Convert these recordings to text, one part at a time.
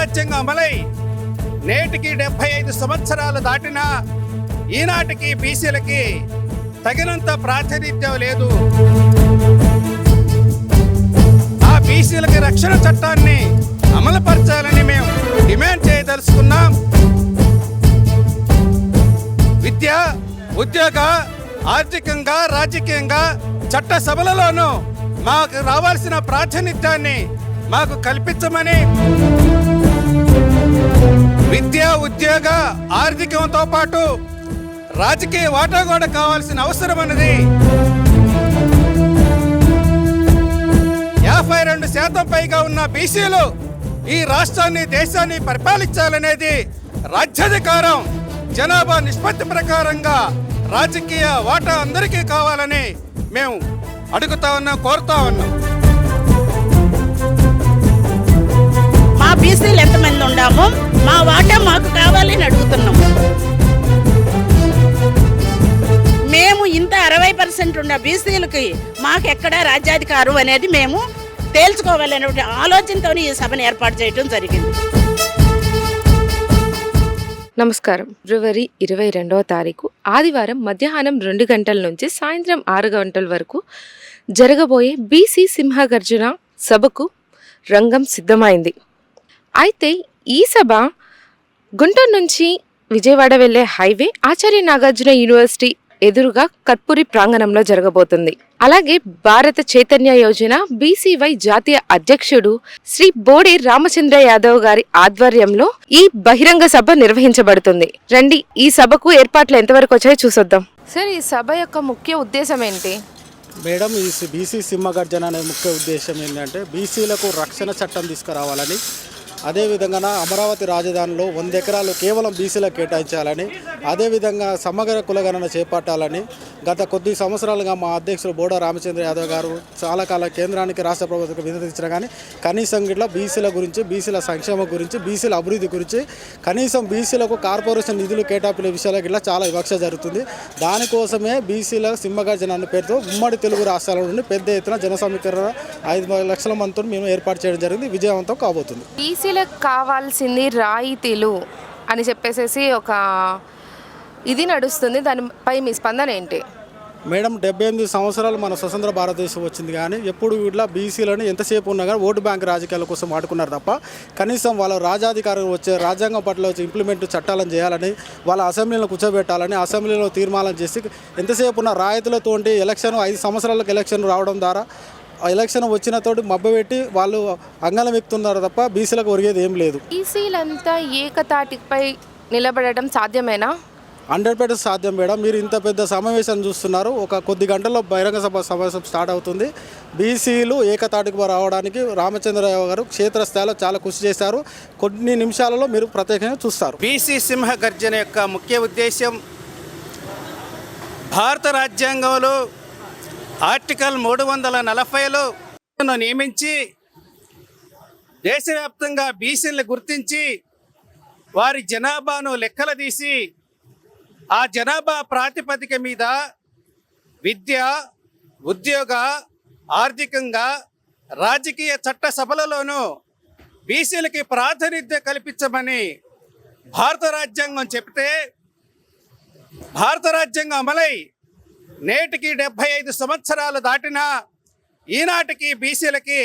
రాజ్యాంగం అమలై నేటికి 75 సంవత్సరాలు దాటినా ఈనాటికి బీసీలకి తగినంత ప్రాతినిధ్యం లేదు. ఆ బీసీలకి రక్షణ చట్టాన్ని అమలుపరచాలని మేము డిమాండ్ చేయదలుచుకున్నాం. విద్య, ఉద్యోగ, ఆర్థికంగా, రాజకీయంగా, చట్ట సభలలోనూ మాకు రావాల్సిన ప్రాతినిధ్యాన్ని మాకు కల్పించమని, విద్య, ఉద్యోగ, ఆర్థికంతో పాటు రాజకీయ వాటా కూడా కావాల్సిన అవసరం అన్నది 52% పైగా ఉన్న బీసీలు ఈ రాష్ట్రాన్ని, దేశాన్ని పరిపాలించాలనేది రాజ్యాధికారం. జనాభా నిష్పత్తి ప్రకారంగా రాజకీయ వాటా అందరికీ కావాలని మేము అడుగుతా ఉన్నాం, కోరుతా ఉన్నాం. మా బీసీలు ఎంతమంది ఉండామో మా వాటా మాకు కావాలని అడుగుతున్నాం. మేము ఇంత 60% ఉన్న బీసీలకి మాకెక్కడ రాజ్యాధికారం అనేది మేము తేల్చుకోవాలనే ఆలోచనతో ఈ సభను ఏర్పాటు చేయడం జరిగింది. నమస్కారం. ఫిబ్రవరి 22వ తారీఖు ఆదివారం మధ్యాహ్నం 2 గంటల నుంచి సాయంత్రం 6 గంటల వరకు జరగబోయే బీసీ సింహగర్జన సభకు రంగం సిద్ధమైంది. అయితే ఈ సభ గుంటూరు నుంచి విజయవాడ వెళ్లే హైవే ఆచార్య నాగార్జున యూనివర్సిటీ ఎదురుగా కత్పూరి ప్రాంగణంలో జరగబోతుంది. అలాగే భారత చైతన్య యోజన బీసీవై జాతీయ అధ్యక్షుడు శ్రీ బోడే రామచంద్ర యాదవ్ గారి ఆధ్వర్యంలో ఈ బహిరంగ సభ నిర్వహించబడుతుంది. రండి, ఈ సభకు ఏర్పాట్లు ఎంతవరకు వచ్చాయో చూసొద్దాం. సార్, ఈ సభ యొక్క ముఖ్య ఉద్దేశం ఏంటి? మేడం, ఈ బీసీ సింహగర్జన అనే ముఖ్య ఉద్దేశం ఏంటంటే బీసీలకు రక్షణ చట్టం తీసుకురావాలని, అదేవిధంగా అమరావతి రాజధానిలో 100 ఎకరాలు కేవలం బీసీలకు కేటాయించాలని, అదేవిధంగా సమగ్ర కులగణన చేపట్టాలని గత కొద్ది సంవత్సరాలుగా మా అధ్యక్షులు బోడా రామచంద్ర యాదవ్ గారు చాలా కాలం కేంద్రానికి, రాష్ట్ర ప్రభుత్వానికి వినతించిన కానీ కనీసం గిట్లా బీసీల గురించి, బీసీల సంక్షేమం గురించి, బీసీల అభివృద్ధి గురించి, కనీసం బీసీలకు కార్పొరేషన్ నిధులు కేటాయింపుల విషయాలకు ఇట్లా చాలా వివక్ష జరుగుతుంది. దానికోసమే బీసీల సింహగర్జన అనే పేరుతో ఉమ్మడి తెలుగు రాష్ట్రాల నుండి పెద్ద ఎత్తున జన సమీకరణ 5 లక్షల మందితో మేము ఏర్పాటు చేయడం జరిగింది. విజయవంతం కాబోతుంది. బీసీలకు కావాల్సింది రాయితీలు అని చెప్పేసి ఒక ఇది నడుస్తుంది. దానిపై మీ స్పందన ఏంటి? మేడం, 78 సంవత్సరాలు మన స్వతంత్ర భారతదేశం వచ్చింది, కానీ ఎప్పుడు ఇట్లా బీసీలను ఎంతసేపు ఉన్నా కానీ ఓటు బ్యాంక్ రాజకీయాల కోసం వాడుకున్నారు తప్ప కనీసం వాళ్ళ రాజాధికారం వచ్చే రాజ్యాంగం పట్ల వచ్చి ఇంప్లిమెంట్ చట్టాలను చేయాలని, వాళ్ళ అసెంబ్లీలో కూర్చోబెట్టాలని, అసెంబ్లీలో తీర్మానం చేసి ఎంతసేపు ఉన్న రాయితీలతోటి ఎలక్షన్ 5 సంవత్సరాలకు ఎలక్షన్ రావడం ద్వారా ఎలక్షన్ వచ్చిన తోటి మబ్బపెట్టి వాళ్ళు అంగళం ఎక్కుతున్నారు తప్ప బీసీలకు ఒరిగేది ఏం లేదు. బీసీలంతా ఏకతాటిపై నిలబడటం సాధ్యమేనా? 100% సాధ్యం మేడం. మీరు ఇంత పెద్ద సమావేశం చూస్తున్నారు, ఒక కొద్ది గంటల్లో బహిరంగ సమావేశం స్టార్ట్ అవుతుంది. బీసీలు ఏకతాటికి రావడానికి రామచంద్రరావు గారు క్షేత్రస్థాయిలో చాలా కృషి చేశారు. కొన్ని నిమిషాలలో మీరు ప్రత్యేకంగా చూస్తారు. బీసీ సింహగర్జన యొక్క ముఖ్య ఉద్దేశం భారత రాజ్యాంగంలో ఆర్టికల్ 340లో నియమించి దేశవ్యాప్తంగా బీసీలను గుర్తించి వారి జనాభాను లెక్కలు తీసి ఆ జనాభా ప్రాతిపదిక మీద విద్య, ఉద్యోగ, ఆర్థికంగా, రాజకీయ చట్ట సభలలోనూ బీసీలకి ప్రాతినిధ్యం కల్పించమని భారత రాజ్యాంగం చెప్తే, భారత రాజ్యాంగం అమలై నేటికి 75 సంవత్సరాలు దాటినా ఈనాటికి బీసీలకి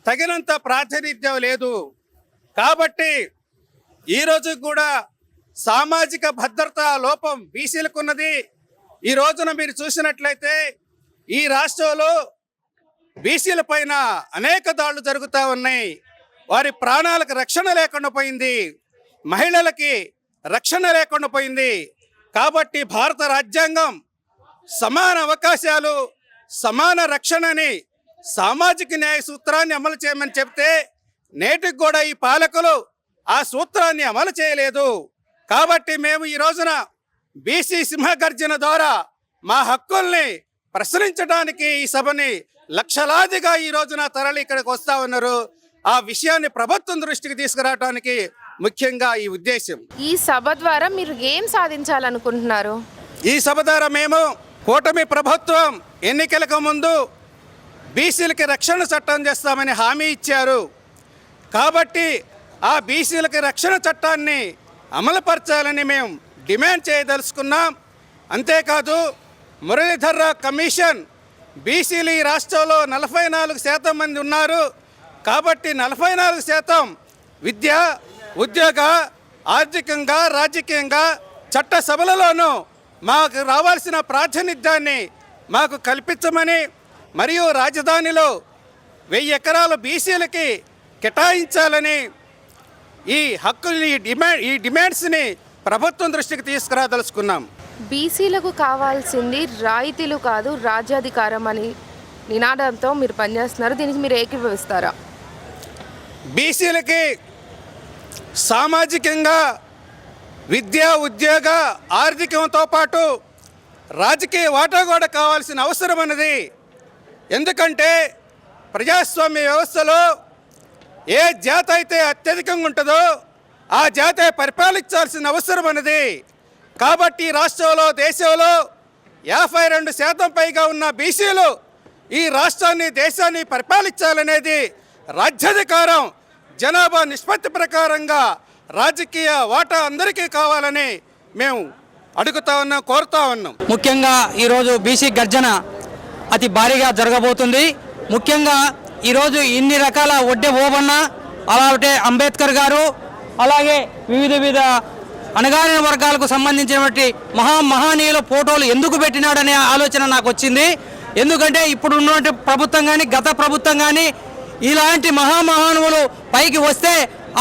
తగినంత ప్రాతినిధ్యం లేదు. కాబట్టి ఈరోజు కూడా సామాజిక భద్రతా లోపం బీసీలకు ఉన్నది. ఈ రోజున మీరు చూసినట్లయితే ఈ రాష్ట్రంలో బీసీల పైన అనేక దాడులు జరుగుతూ ఉన్నాయి. వారి ప్రాణాలకు రక్షణ లేకుండా పోయింది, మహిళలకి రక్షణ లేకుండా పోయింది. కాబట్టి భారత రాజ్యాంగం సమాన అవకాశాలు, సమాన రక్షణని, సామాజిక న్యాయ సూత్రాన్ని అమలు చేయమని చెప్తే నేటికి కూడా ఈ పాలకులు ఆ సూత్రాన్ని అమలు చేయలేదు. కాబట్టి మేము ఈ రోజున బీసీ సింహగర్జన ద్వారా మా హక్కుల్ని ప్రశ్నించడానికి ఈ సభని లక్షలాదిగా ఈ రోజున తరలి ఇక్కడికి వస్తూ ఉన్నారు. ఆ విషయాన్ని ప్రభుత్వం దృష్టికి తీసుకురావడానికి ముఖ్యంగా ఈ ఉద్దేశం. ఈ సభ ద్వారా మీరు ఏం సాధించాలనుకుంటున్నారు? ఈ సభ ద్వారా మేము కూటమి ప్రభుత్వం ఎన్నికలకు ముందు బీసీలకి రక్షణ చట్టం చేస్తామని హామీ ఇచ్చారు. కాబట్టి ఆ బీసీలకి రక్షణ చట్టాన్ని అమలుపరచాలని మేము డిమాండ్ చేయదలుచుకున్నాం. అంతేకాదు మురళీధర్రావు కమిషన్ బీసీలు ఈ రాష్ట్రంలో 44% మంది ఉన్నారు కాబట్టి 44% విద్య, ఉద్యోగ, ఆర్థికంగా, రాజకీయంగా, చట్టసభలలోనూ మాకు రావాల్సిన ప్రాతినిధ్యాన్ని మాకు కల్పించమని మరియు రాజధానిలో 1000 ఎకరాలు బీసీలకి కేటాయించాలని ఈ హక్కుల్ని ఈ డిమాండ్స్ని ప్రభుత్వం దృష్టికి తీసుకురాదలుచుకున్నాం. బీసీలకు కావాల్సింది రాయితీలు కాదు రాజ్యాధికారం అని నినాదంతో మీరు పనిచేస్తున్నారు. దీనికి మీరు ఏకీభవిస్తారా? బీసీలకి సామాజికంగా, విద్య, ఉద్యోగ, ఆర్థికంతో పాటు రాజకీయ వాటా కూడా కావాల్సిన అవసరం ఉన్నది. ఎందుకంటే ప్రజాస్వామ్య వ్యవస్థలో ఏ జాతి అయితే అత్యధికంగా ఉంటుందో ఆ జాతే పరిపాలించాల్సిన అవసరం ఉన్నది. కాబట్టి రాష్ట్రంలో, దేశంలో 52% పైగా ఉన్న బీసీలు ఈ రాష్ట్రాన్ని, దేశాన్ని పరిపాలించాలనేది రాజ్యాధికారం జనాభా నిష్పత్తి ప్రకారంగా రాజకీయ వాటా అందరికీ కావాలని మేము అడుగుతా ఉన్నాం, కోరుతా ఉన్నాం. ముఖ్యంగా ఈరోజు బీసీ గర్జన అతి భారీగా జరగబోతుంది. ముఖ్యంగా ఈరోజు ఇన్ని రకాల ఒడ్డె ఓబన్న, అలాగే అంబేద్కర్ గారు, అలాగే వివిధ అణగారిన వర్గాలకు సంబంధించినటువంటి మహానీయుల ఫోటోలు ఎందుకు పెట్టినాడనే ఆలోచన నాకు వచ్చింది. ఎందుకంటే ఇప్పుడు ఉన్నటువంటి ప్రభుత్వం కానీ, గత ప్రభుత్వం కానీ ఇలాంటి మహానువులు పైకి వస్తే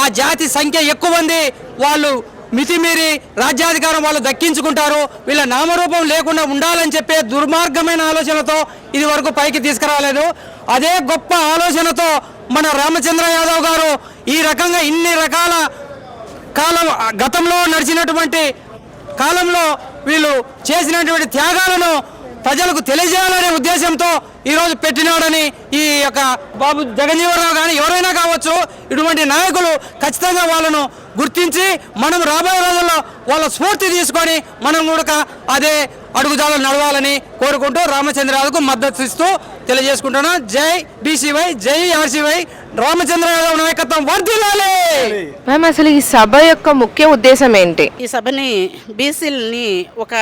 ఆ జాతి సంఖ్య ఎక్కువ ఉంది, వాళ్ళు మితిమీరి రాజ్యాధికారం వాళ్ళు దక్కించుకుంటారు, వీళ్ళ నామరూపం లేకుండా ఉండాలని చెప్పే దుర్మార్గమైన ఆలోచనతో ఇది వరకు పైకి తీసుకురాలేదు. అదే గొప్ప ఆలోచనతో మన రామచంద్ర యాదవ్ గారు ఈ రకంగా ఇన్ని రకాల కాలం గతంలో నడిచినటువంటి కాలంలో వీళ్ళు చేసినటువంటి త్యాగాలను ప్రజలకు తెలియజేయాలనే ఉద్దేశంతో ఈరోజు పెట్టినాడని ఈ యొక్క బాబు జగన్జీవనరావు కానీ ఎవరైనా కావచ్చు, ఇటువంటి నాయకులు ఖచ్చితంగా వాళ్ళను గుర్తించి మనం రాబోయే రోజుల్లో వాళ్ళ స్ఫూర్తి తీసుకొని మనం కూడా అదే అడుగుజాడలు నడవాలని కోరుకుంటూ రామచంద్రరావుకు మద్దతు ఇస్తూ తెలియజేసుకుంటున్నాను. జై బీసీవై, జై ఆర్సీవై, రామచంద్ర యాదవ్ నాయకత్వం వర్ధిల్లాలి. మ్యామ్, అసలు ఈ సభ యొక్క ముఖ్య ఉద్దేశం ఏంటి? ఈ సభని బీసీలని ఒక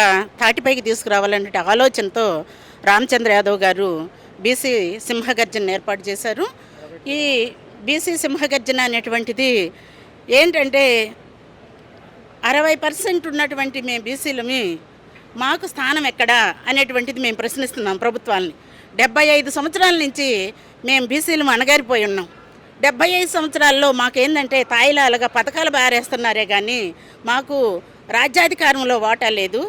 తాటిపైకి తీసుకురావాలనే ఆలోచనతో రామచంద్ర యాదవ్ గారు బీసీ సింహగర్జన ఏర్పాటు చేశారు. ఈ బీసీ సింహగర్జన అనేటువంటిది ఏంటంటే 60% ఉన్నటువంటి మేము బీసీలమి మాకు స్థానం ఎక్కడా అనేటువంటిది మేము ప్రశ్నిస్తున్నాం ప్రభుత్వాన్ని. 75 సంవత్సరాల నుంచి మేము బీసీలు అణగారిపోయి ఉన్నాం. 75 సంవత్సరాల్లో మాకేందంటే తాయిలాలుగా పథకాలు బారేస్తున్నారే కానీ మాకు రాజ్యాధికారంలో వాటా లేదు,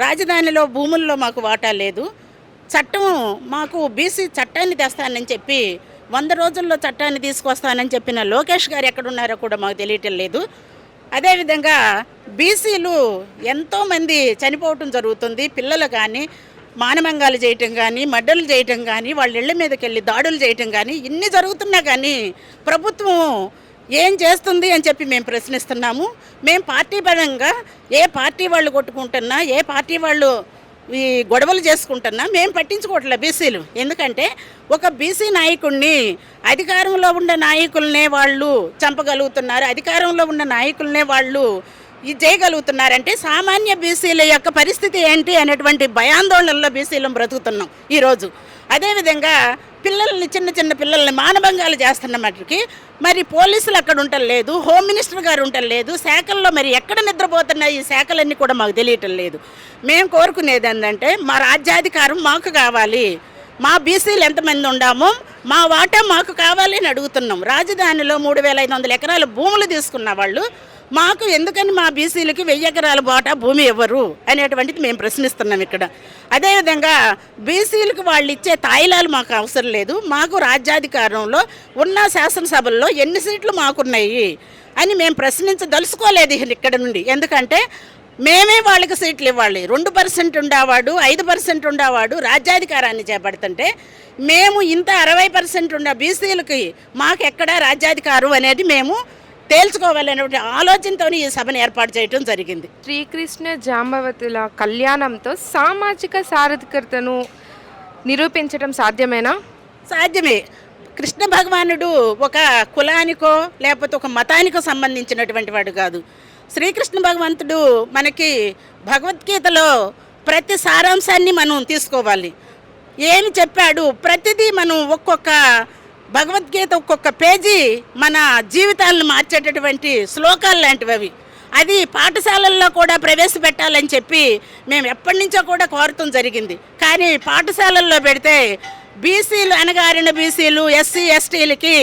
రాజధానిలో భూముల్లో మాకు వాటా లేదు. చట్టం మాకు బీసీ చట్టాన్ని తెస్తానని చెప్పి 100 రోజుల్లో చట్టాన్ని తీసుకొస్తానని చెప్పిన లోకేష్ గారు ఎక్కడున్నారో కూడా మాకు తెలియటం లేదు. అదేవిధంగా బీసీలు ఎంతోమంది చనిపోవటం జరుగుతుంది. పిల్లలు కానీ మానభంగాలు చేయటం కానీ, మర్డర్లు చేయటం కానీ, వాళ్ళ ఇళ్ల మీదకి వెళ్ళి దాడులు చేయటం కానీ ఇన్ని జరుగుతున్నా కానీ ప్రభుత్వం ఏం చేస్తుంది అని చెప్పి మేము ప్రశ్నిస్తున్నాము. మేము పార్టీ పరంగా ఏ పార్టీ వాళ్ళు కొట్టుకుంటున్నా, ఏ పార్టీ వాళ్ళు ఈ గొడవలు చేసుకుంటున్నా మేము పట్టించుకోవట్లే బీసీలు. ఎందుకంటే ఒక బీసీ నాయకుడిని అధికారంలో ఉన్న నాయకులనే వాళ్ళు చంపగలుగుతున్నారు, అధికారంలో ఉన్న నాయకులనే వాళ్ళు ఇది చేయగలుగుతున్నారంటే సామాన్య బీసీల యొక్క పరిస్థితి ఏంటి అనేటువంటి భయాందోళనలో బీసీలను బ్రతుకుతున్నాం ఈరోజు. అదేవిధంగా పిల్లల్ని, చిన్న పిల్లల్ని మానభంగాలు చేస్తున్న మటుకి మరి పోలీసులు అక్కడ ఉండలేదు, హోమ్ మినిస్టర్ గారు ఉండలేదు, శాఖల్లో మరి ఎక్కడ నిద్రపోతున్నాయి ఈ శాఖలన్నీ కూడా మాకు తెలియటం లేదు. మేము కోరుకునేది ఏంటంటే మా రాజ్యాధికారం మాకు కావాలి, మా బీసీలు ఎంతమంది ఉండామో మా వాటా మాకు కావాలి అని అడుగుతున్నాం. రాజధానిలో 3500 ఎకరాల భూములు తీసుకున్న వాళ్ళు మాకు ఎందుకని మా బీసీలకి 1000 ఎకరాల వాటా భూమి ఇవ్వరు అనేటువంటిది మేము ప్రశ్నిస్తున్నాం ఇక్కడ. అదేవిధంగా బీసీలకు వాళ్ళు ఇచ్చే తాయిలాలు మాకు అవసరం లేదు, మాకు రాజ్యాధికారంలో ఉన్న శాసనసభల్లో ఎన్ని సీట్లు మాకున్నాయి అని మేము ప్రశ్నించదలుచుకోలేదు ఇక్కడ నుండి. ఎందుకంటే మేమే వాళ్ళకి సీట్లు ఇవ్వాలి. 2% ఉండేవాడు, 5% ఉండేవాడు రాజ్యాధికారాన్ని చేపడుతుంటే మేము ఇంత 60% ఉన్న బీసీలకి మాకు ఎక్కడా రాజ్యాధికారం అనేది మేము తేల్చుకోవాలనే ఆలోచనతో ఈ సభను ఏర్పాటు చేయడం జరిగింది. శ్రీకృష్ణ జాంబవతుల కళ్యాణంతో సామాజిక సాధికారతను నిరూపించడం సాధ్యమేనా? సాధ్యమే. కృష్ణ భగవానుడు ఒక కులానికో లేకపోతే ఒక మతానికో సంబంధించినటువంటి వాడు కాదు. శ్రీకృష్ణ భగవంతుడు మనకి భగవద్గీతలో ప్రతి సారాంశాన్ని మనం తీసుకోవాలి. ఏమి చెప్పాడు ప్రతిదీ మనం ఒక్కొక్క భగవద్గీత ఒక్కొక్క పేజీ మన జీవితాలను మార్చేటటువంటి శ్లోకాలు లాంటివి అవి. అది పాఠశాలల్లో కూడా ప్రవేశపెట్టాలని చెప్పి మేము ఎప్పటి నుంచో కూడా కోరటం జరిగింది. కానీ పాఠశాలల్లో పెడితే బీసీలు, అణగారిన బీసీలు, ఎస్సీ ఎస్టీలకి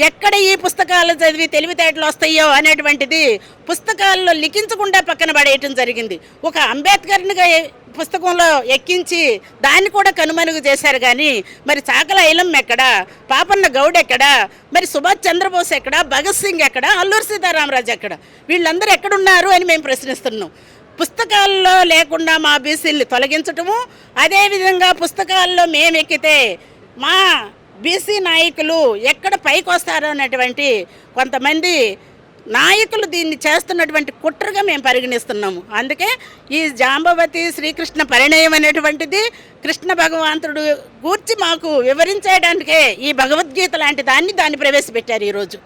ఎక్కడ ఈ పుస్తకాలు చదివి తెలివితేటలు వస్తాయో అనేటువంటిది పుస్తకాల్లో లిఖించకుండా పక్కన పడేయటం జరిగింది. ఒక అంబేద్కర్ని పుస్తకంలో ఎక్కించి దాన్ని కూడా కనుమరుగు చేశారు. కానీ మరి చాకల ఐలమ్మ ఎక్కడా, పాపన్న గౌడ్ ఎక్కడా, మరి సుభాష్ చంద్రబోస్ ఎక్కడా, భగత్ సింగ్ ఎక్కడా, అల్లూరి సీతారామరాజు ఎక్కడ, వీళ్ళందరూ ఎక్కడున్నారు అని మేము ప్రశ్నిస్తున్నాం. పుస్తకాల్లో లేకుండా మా బీసీల్ని తొలగించటము, అదేవిధంగా పుస్తకాల్లో మేము ఎక్కితే మా బీసీ నాయకులు ఎక్కడ పైకి వస్తారో అన్నటువంటి కొంతమంది నాయకులు దీన్ని చేస్తున్నటువంటి కుట్రగా మేము పరిగణిస్తున్నాము. అందుకే ఈ జాంబవతి శ్రీకృష్ణ పరిణయం అనేటువంటిది కృష్ణ భగవంతుడు గూర్చి మాకు వివరించడానికే ఈ భగవద్గీత లాంటి దాన్ని ప్రవేశపెట్టారు ఈరోజు.